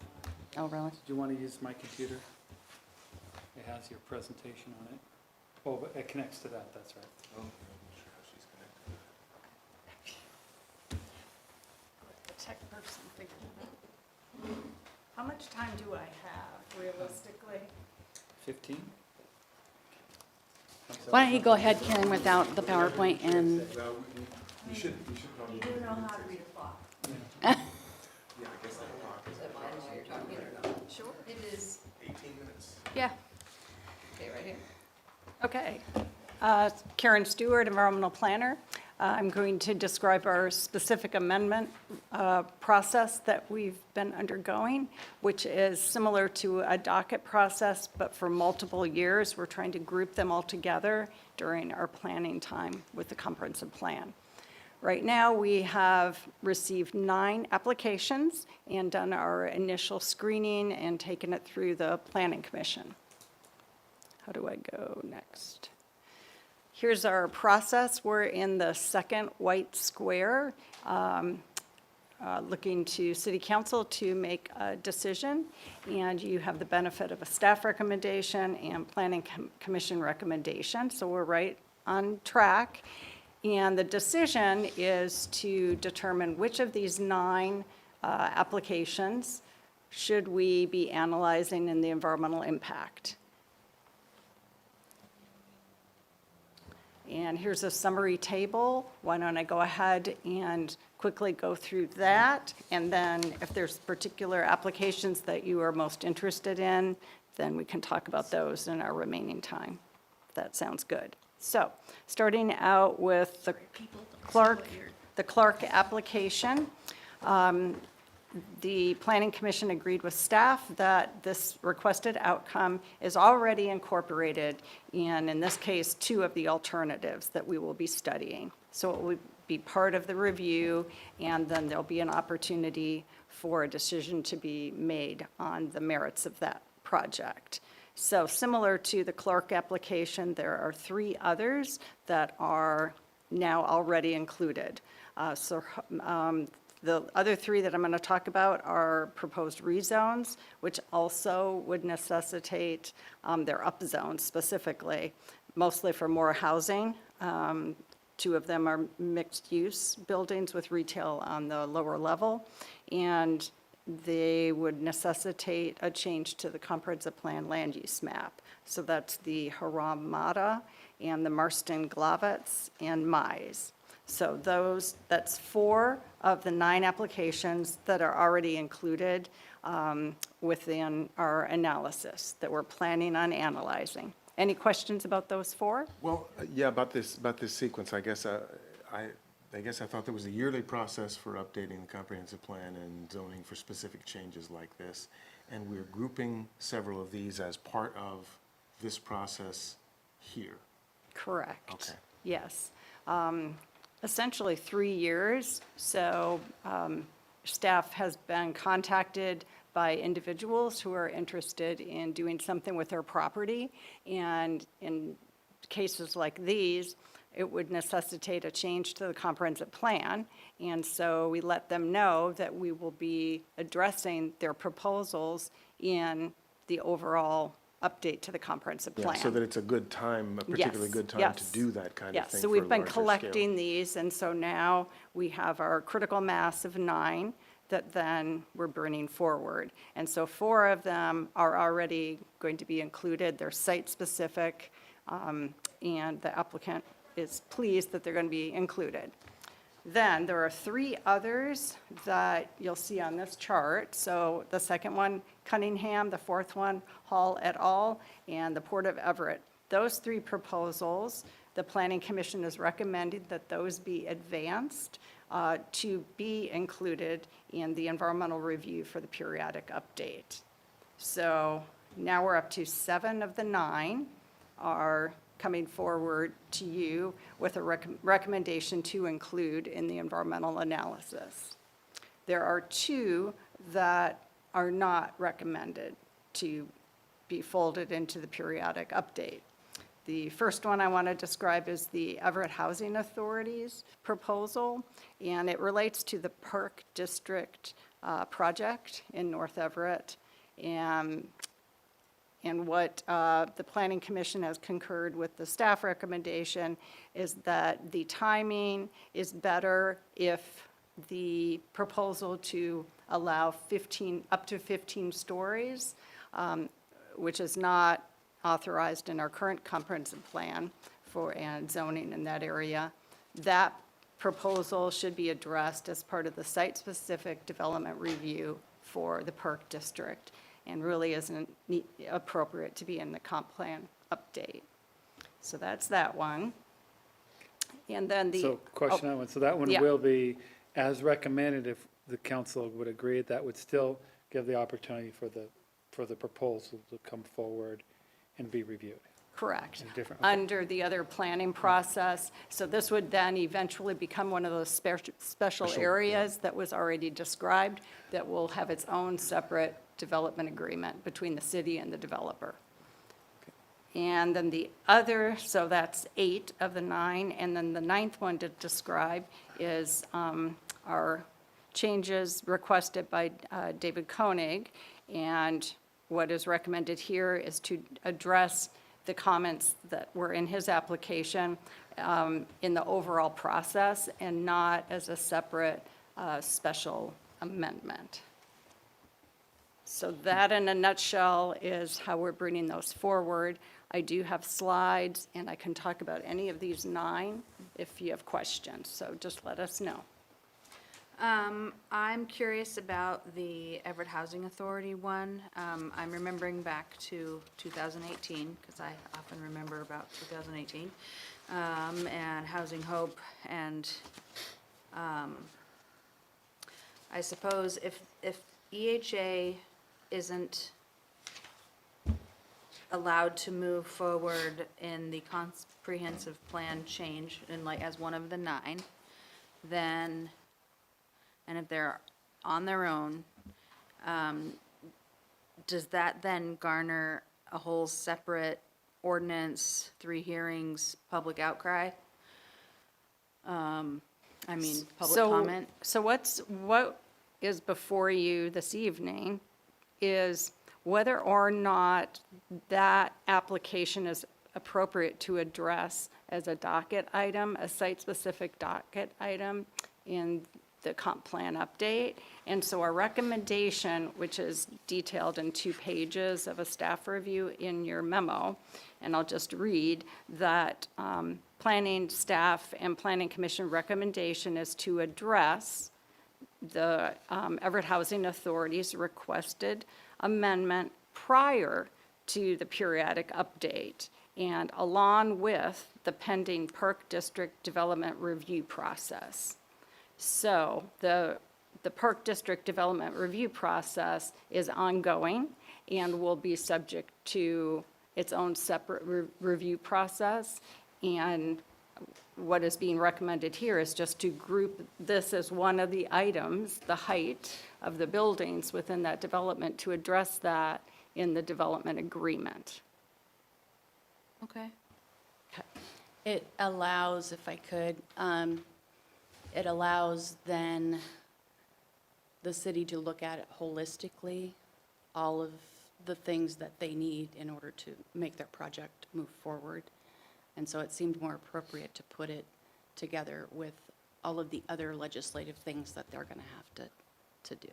Speaker 5: one.
Speaker 2: Oh, really?
Speaker 4: Do you want to use my computer? It has your presentation on it. Oh, but it connects to that, that's right.
Speaker 6: The tech person figured it out. How much time do I have realistically?
Speaker 4: 15?
Speaker 2: Why don't you go ahead, Karen, without the PowerPoint, and
Speaker 1: You should probably.
Speaker 6: You do know how to read a clock.
Speaker 1: Yeah, I guess that clock is
Speaker 6: Sure.
Speaker 3: It is.
Speaker 1: 18 minutes.
Speaker 2: yeah.
Speaker 3: Okay, right here.
Speaker 6: Okay. Karen Stewart, Environmental Planner. I'm going to describe our specific amendment process that we've been undergoing, which is similar to a docket process, but for multiple years. We're trying to group them all together during our planning time with the comprehensive plan. Right now, we have received 9 applications and done our initial screening and taken it through the Planning Commission. How do I go next? Here's our process. We're in the second white square, looking to City Council to make a decision. And you have the benefit of a staff recommendation and Planning Commission recommendation. So we're right on track. And the decision is to determine which of these 9 applications should we be analyzing in the environmental impact. And here's a summary table. Why don't I go ahead and quickly go through that? And then if there's particular applications that you are most interested in, then we can talk about those in our remaining time. That sounds good. So, starting out with the Clark application. The Planning Commission agreed with staff that this requested outcome is already incorporated in this case, 2 of the alternatives that we will be studying. So it will be part of the review, and then there'll be an opportunity for a decision to be made on the merits of that project. So similar to the Clark application, there are 3 others that are now already included. The other 3 that I'm going to talk about are proposed rezones, which also would necessitate, they're upzones specifically, mostly for more housing. 2 of them are mixed-use buildings with retail on the lower level, and they would necessitate a change to the comprehensive plan land use map. So that's the Haram Mata and the Marston Glavitz and Mize. So that's 4 of the 9 applications that are already included within our analysis that we're planning on analyzing. Any questions about those 4?
Speaker 1: Well, yeah, about this sequence, I guess I thought there was a yearly process for updating the comprehensive plan and zoning for specific changes like this. And we're grouping several of these as part of this process here.
Speaker 6: Correct.
Speaker 1: Okay.
Speaker 6: Yes. Essentially 3 years. So staff has been contacted by individuals who are interested in doing something with their property. And in cases like these, it would necessitate a change to the comprehensive plan. And so we let them know that we will be addressing their proposals in the overall update to the comprehensive
Speaker 1: Yeah,
Speaker 6: plan.
Speaker 1: so that it's a good time, a particularly good time to
Speaker 6: yes.
Speaker 1: do that kind of
Speaker 6: Yes,
Speaker 1: thing
Speaker 6: so
Speaker 1: for a
Speaker 6: we've been
Speaker 1: larger scale.
Speaker 6: collecting these, and so now we have our critical mass of 9 that then we're bringing forward. And so 4 of them are already going to be included. They're site-specific, and the applicant is pleased that they're going to be included. Then there are 3 others that you'll see on this chart. So the second one, Cunningham, the 4th one, Hall et al., and the Port of Everett. Those 3 proposals, the Planning Commission is recommending that those be advanced to be included in the environmental review for the periodic update. So now we're up to 7 of the 9 are coming forward to you with a recommendation to include in the environmental analysis. There are 2 that are not recommended to be folded into the periodic update. The first one I want to describe is the Everett Housing Authority's proposal, and it relates to the Park District project in North Everett. And what the Planning Commission has concurred with the staff recommendation is that the timing is better if the proposal to allow up to 15 stories, which is not authorized in our current comprehensive plan and zoning in that area. That proposal should be addressed as part of the site-specific development review for the Park District, and really isn't appropriate to be in the comp plan update. So that's that one. And then
Speaker 4: So question on one, so that one
Speaker 6: yeah.
Speaker 4: will be as recommended if the council would agree, that would still give the opportunity for the proposal to come forward and be reviewed.
Speaker 6: Correct.
Speaker 4: In different- okay.
Speaker 6: Under the other planning process. So this would then eventually become one of those special areas that was already described that will have its own separate development agreement between the city and the developer. And then the other, so that's 8 of the 9, and then the 9th one to describe is our changes requested by David Koenig, and what is recommended here is to address the comments that were in his application in the overall process and not as a separate special amendment. So that in a nutshell is how we're bringing those forward. I do have slides, and I can talk about any of these 9 if you have questions, so just let us know.
Speaker 3: I'm curious about the Everett Housing Authority one. I'm remembering back to 2018, because I often remember about 2018, and Housing Hope, and I suppose if EHA isn't allowed to move forward in the comprehensive plan change, and like as one of the 9, then, and if they're on their own, does that then garner a whole separate ordinance, 3 hearings, public outcry? I mean, public comment?
Speaker 6: So what is before you this evening is whether or not that application is appropriate to address as a docket item, a site-specific docket item in the comp plan update. And so our recommendation, which is detailed in 2 pages of a staff review in your memo, and I'll just read that planning staff and planning commission recommendation is to address the Everett Housing Authority's requested amendment prior to the periodic update, and along with the pending Perk District Development Review process. So the Perk District Development Review process is ongoing and will be subject to its own separate review process. And what is being recommended here is just to group this as one of the items, the height of the buildings within that development, to address that in the development agreement.
Speaker 3: Okay.
Speaker 2: It allows, if I could, it allows then the city to look at it holistically, all of the things that they need in order to make their project move forward. And so it seemed more appropriate to put it together with all of the other legislative things that they're going to have to do.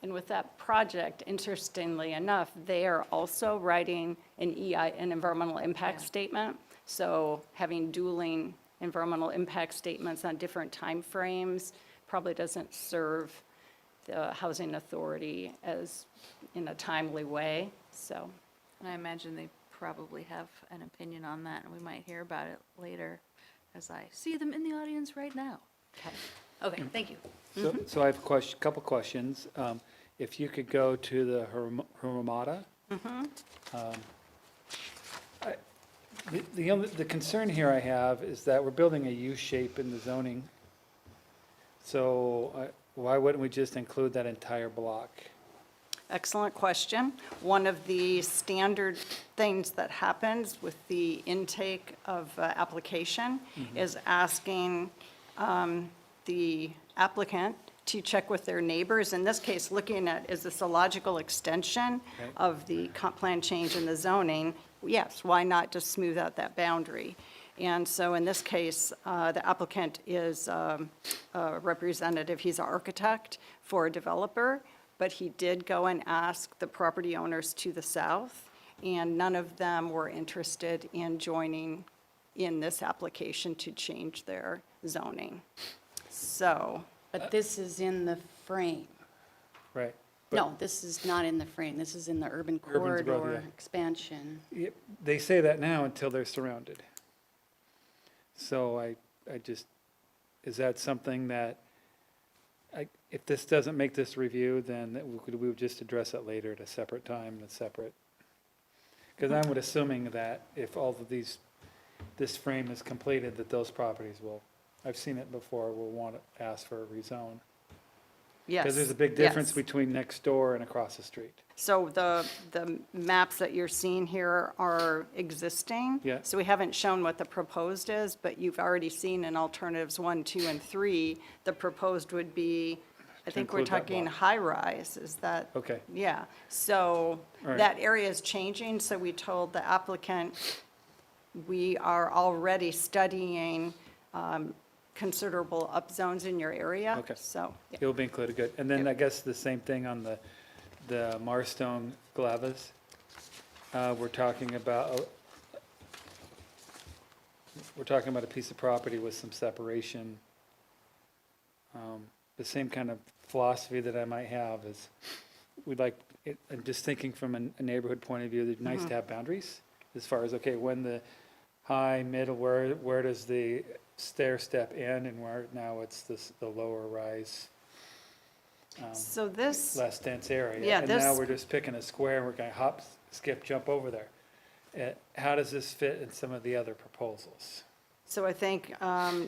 Speaker 6: And with that project, interestingly enough, they are also writing an an environmental impact statement. So having dueling environmental impact statements on different timeframes probably doesn't serve the housing authority as in a timely way, so.
Speaker 3: And I imagine they probably have an opinion on that, and we might hear about it later, as I see them in the audience right now. Okay, thank you.
Speaker 4: So I have a couple questions. If you could go to the Ramada. The concern here I have is that we're building a U shape in the zoning. So why wouldn't we just include that entire block?
Speaker 6: Excellent question. One of the standard things that happens with the intake of application is asking the applicant to check with their neighbors. In this case, looking at, is this a logical extension
Speaker 4: Right.
Speaker 6: of the comp plan change in the zoning? Yes, why not just smooth out that boundary? And so in this case, the applicant is a representative, he's an architect for a developer, but he did go and ask the property owners to the south, and none of them were interested in joining in this application to change their zoning. So,
Speaker 2: But this is in the frame.
Speaker 4: Right.
Speaker 2: No, this is not in the frame. This is in the urban
Speaker 4: Urban growth,
Speaker 2: corridor
Speaker 4: yeah.
Speaker 2: expansion.
Speaker 4: Yep, they say that now until they're surrounded. So I just, is that something that, if this doesn't make this review, then we would just address it later at a separate time, a separate? Because I'm assuming that if all of this frame is completed, that those properties will, I've seen it before, will want to ask for a rezone.
Speaker 6: yes.
Speaker 4: Because there's a big difference
Speaker 6: yes.
Speaker 4: between next door and across the street.
Speaker 6: So the maps that you're seeing here are existing.
Speaker 4: Yeah.
Speaker 6: So we haven't shown what the proposed is, but you've already seen in alternatives 1, 2, and 3, the proposed would be, I think we're
Speaker 4: include that
Speaker 6: talking
Speaker 4: block.
Speaker 6: high-rise, is that?
Speaker 4: Okay.
Speaker 6: Yeah, so
Speaker 4: All right.
Speaker 6: that area is changing, so we told the applicant, we are already studying considerable upzones in your area.
Speaker 4: Okay.
Speaker 6: So, yeah.
Speaker 4: It will be included, good. And then I guess the same thing on the Marstone Glavas. we're talking about a piece of property with some separation. The same kind of philosophy that I might have is, I'm just thinking from a neighborhood point of view, it's nice to have boundaries as far as, okay, when the high, middle, where does the stair step end and where now it's the lower rise,
Speaker 6: So this,
Speaker 4: less dense area.
Speaker 6: Yeah,
Speaker 4: And now
Speaker 6: this-
Speaker 4: we're just picking a square and we're going to hop, skip, jump over there. How does this fit in some of the other proposals?
Speaker 6: so I think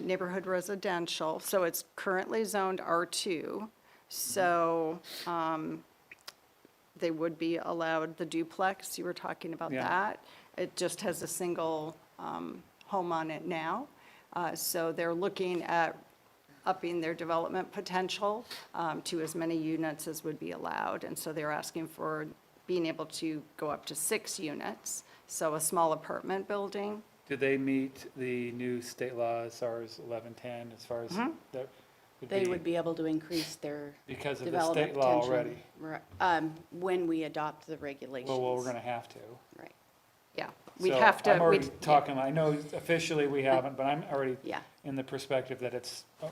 Speaker 6: neighborhood residential, so it's currently zoned R2. So they would be allowed the duplex, you were talking about
Speaker 4: Yeah.
Speaker 6: that. It just has a single home on it now. So they're looking at upping their development potential to as many units as would be allowed. And so they're asking for being able to go up to 6 units, so a small apartment building.
Speaker 4: Do they meet the new state law as far as 1110, as far as that
Speaker 2: They would be able to increase their
Speaker 4: because of the
Speaker 2: development
Speaker 4: state law
Speaker 2: potential.
Speaker 4: already?
Speaker 2: When we adopt the regulations.
Speaker 4: Well, we're going to have to.
Speaker 2: Right,
Speaker 6: Yeah, we'd
Speaker 4: So
Speaker 6: have to.
Speaker 4: I'm already
Speaker 6: we'd-
Speaker 4: talking, I know officially we haven't, but I'm already
Speaker 2: yeah,
Speaker 4: in the perspective that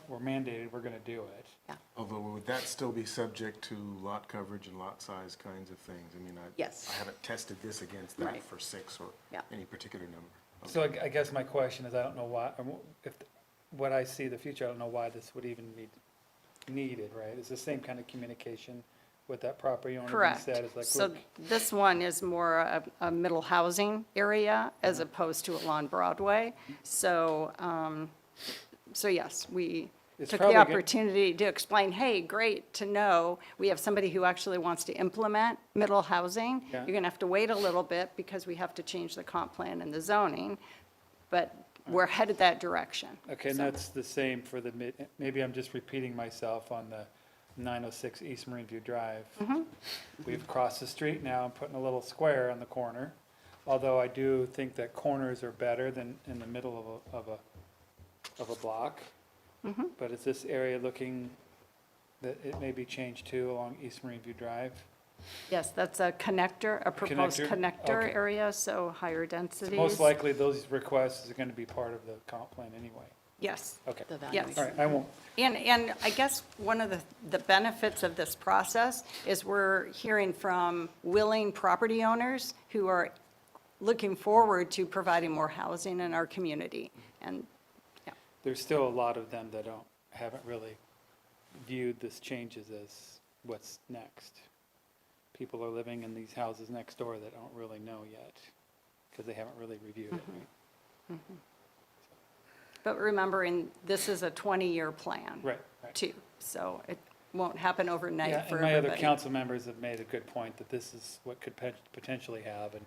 Speaker 4: we're mandated, we're going to do it.
Speaker 1: Although, would that still be subject to lot coverage and lot size kinds of things? I mean,
Speaker 2: Yes.
Speaker 1: I haven't tested this against that
Speaker 2: Right.
Speaker 1: for 6 or
Speaker 2: Yeah.
Speaker 1: any particular number.
Speaker 4: So I guess my question is, I don't know why, if, what I see the future, I don't know why this would even be needed, right? It's the same kind of communication with that property owner being
Speaker 6: Correct.
Speaker 4: said, it's like,
Speaker 6: So
Speaker 4: look,
Speaker 6: this one is more a middle housing area as opposed to along Broadway. So, so yes, we
Speaker 4: It's
Speaker 6: took the
Speaker 4: probably good-
Speaker 6: opportunity to explain, hey, great to know, we have somebody who actually wants to implement middle housing.
Speaker 4: Yeah.
Speaker 6: You're gonna have to wait a little bit because we have to change the comp plan and the zoning, but we're headed that direction.
Speaker 4: okay, and
Speaker 6: So-
Speaker 4: that's the same for maybe I'm just repeating myself on the 906 East Marine View Drive. We've crossed the street now and putting a little square on the corner, although I do think that corners are better than in the middle of a block. But is this area looking that it may be changed too along East Marine View Drive?
Speaker 6: Yes, that's a connector, a proposed
Speaker 4: Connector?
Speaker 6: connector
Speaker 4: Okay.
Speaker 6: area, so higher densities.
Speaker 4: Most likely, those requests are going to be part of the comp plan anyway.
Speaker 6: Yes.
Speaker 4: Okay,
Speaker 2: the
Speaker 6: Yes.
Speaker 2: valuation.
Speaker 4: all right, I won't,
Speaker 6: And I guess one of the benefits of this process is we're hearing from willing property owners who are looking forward to providing more housing in our community. And, yeah,
Speaker 4: there's still a lot of them that haven't really viewed this changes as what's next. People are living in these houses next door that don't really know yet, because they haven't really reviewed it, right?
Speaker 6: but remembering, this is a 20-year plan.
Speaker 4: Right, right.
Speaker 6: Too, so it won't happen
Speaker 4: Yeah,
Speaker 6: overnight for
Speaker 4: and my other
Speaker 6: everybody.
Speaker 4: council members have made a good point that this is what could potentially have, and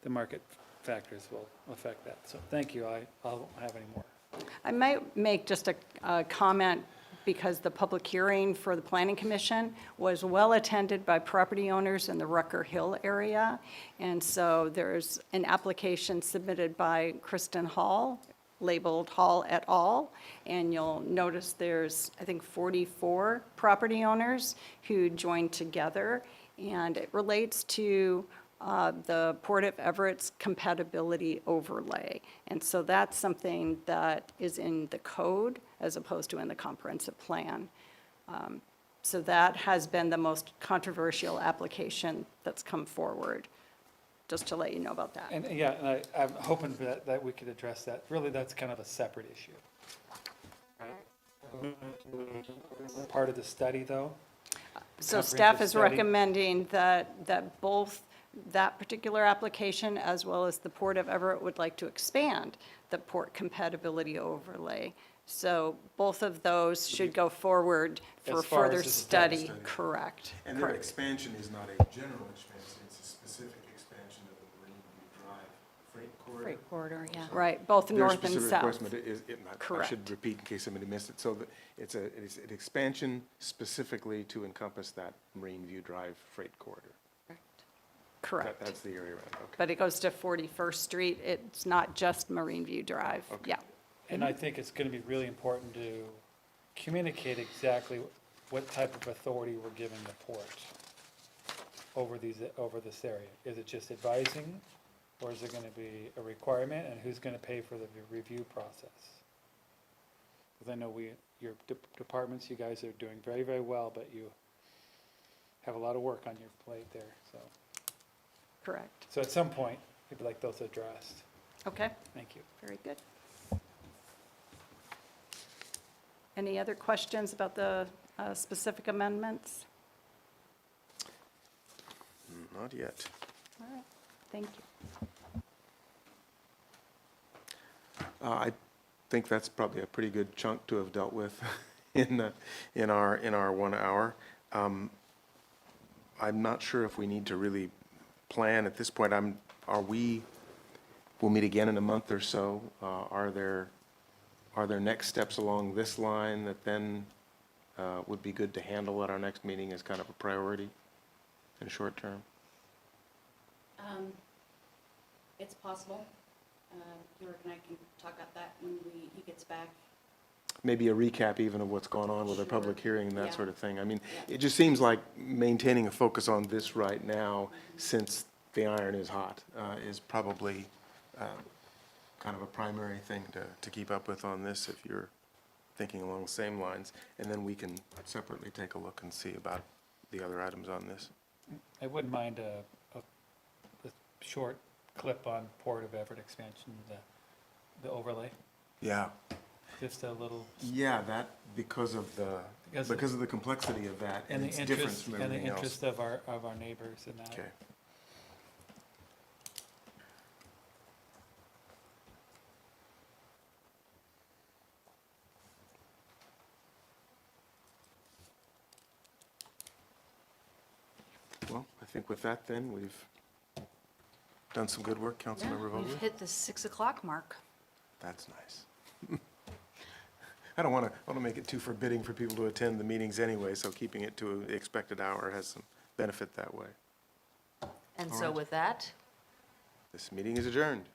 Speaker 4: the market factors will affect that. So thank you, I don't have any more.
Speaker 6: I might make just a comment, because the public hearing for the Planning Commission was well-attended by property owners in the Rucker Hill area. And so there's an application submitted by Kristen Hall, labeled Hall et al. And you'll notice there's, I think, 44 property owners who joined together. And it relates to the Port of Everett's compatibility overlay. And so that's something that is in the code as opposed to in the comprehensive plan. So that has been the most controversial application that's come forward, just to let you know about that.
Speaker 4: And yeah, and I'm hoping that we could address that. Really, that's kind of a separate issue. Part of the study, though?
Speaker 6: So staff
Speaker 4: comprehensive
Speaker 6: is
Speaker 4: study.
Speaker 6: recommending that both that particular application as well as the Port of Everett would like to expand the port compatibility overlay. So both of those should go forward for
Speaker 4: As far as
Speaker 6: further
Speaker 4: the
Speaker 6: study. Correct.
Speaker 1: And their
Speaker 6: Correct.
Speaker 1: expansion is not a general expansion, it's a specific expansion of the Marine View Drive freight corridor.
Speaker 2: Freight corridor, yeah.
Speaker 6: Right, both
Speaker 1: Their
Speaker 6: north and
Speaker 1: specific
Speaker 6: south.
Speaker 1: request is, I
Speaker 6: Correct.
Speaker 1: should repeat in case somebody missed it. So it's an expansion specifically to encompass that Marine View Drive freight corridor.
Speaker 6: Correct.
Speaker 1: That's the area around, okay.
Speaker 6: But it goes to 41st Street. It's not just Marine View Drive.
Speaker 1: Okay.
Speaker 6: Yeah.
Speaker 4: And I think it's going to be really important to communicate exactly what type of authority we're giving the port. over this area? Is it just advising, or is it gonna be a requirement, and who's gonna pay for the review process? Because I know your departments, you guys are doing very, very well, but you have a lot of work on your plate there, so.
Speaker 6: Correct.
Speaker 4: So at some point, we'd like those addressed.
Speaker 6: Okay,
Speaker 4: Thank you.
Speaker 6: very good. Any other questions about the specific amendments?
Speaker 1: Not yet.
Speaker 6: All right, thank you.
Speaker 1: I think that's probably a pretty good chunk to have dealt with in our 1 hour. I'm not sure if we need to really plan at this point. We'll meet again in a month or so. Are there next steps along this line that then would be good to handle at our next meeting as kind of a priority in the short term?
Speaker 2: It's possible. York and I can talk about that when he gets back.
Speaker 1: Maybe a recap even of what's gone on with our
Speaker 2: Sure.
Speaker 1: public hearing and that
Speaker 2: Yeah.
Speaker 1: sort of thing. I mean,
Speaker 2: Yeah.
Speaker 1: it just seems like maintaining a focus on this right now, since the iron is hot, is probably kind of a primary thing to keep up with on this, if you're thinking along the same lines. And then we can separately take a look and see about the other items on this.
Speaker 4: I wouldn't mind a short clip on Port of Everett expansion, the overlay,
Speaker 1: Yeah.
Speaker 4: just a little,
Speaker 1: Yeah, that, because of the complexity of that, and
Speaker 4: and the
Speaker 1: it's different
Speaker 4: interest,
Speaker 1: from
Speaker 4: and the
Speaker 1: everything else.
Speaker 4: interest of our neighbors in that.
Speaker 1: Okay. Well, I think with that then, we've done some good work, Councilmember
Speaker 3: We've
Speaker 1: Vogel.
Speaker 3: hit the 6 o'clock mark.
Speaker 1: That's nice. I don't want to make it too forbidding for people to attend the meetings anyway, so keeping it to the expected hour has some benefit that way.
Speaker 3: And
Speaker 1: All
Speaker 3: so
Speaker 1: right.
Speaker 3: with that,
Speaker 1: This meeting is adjourned.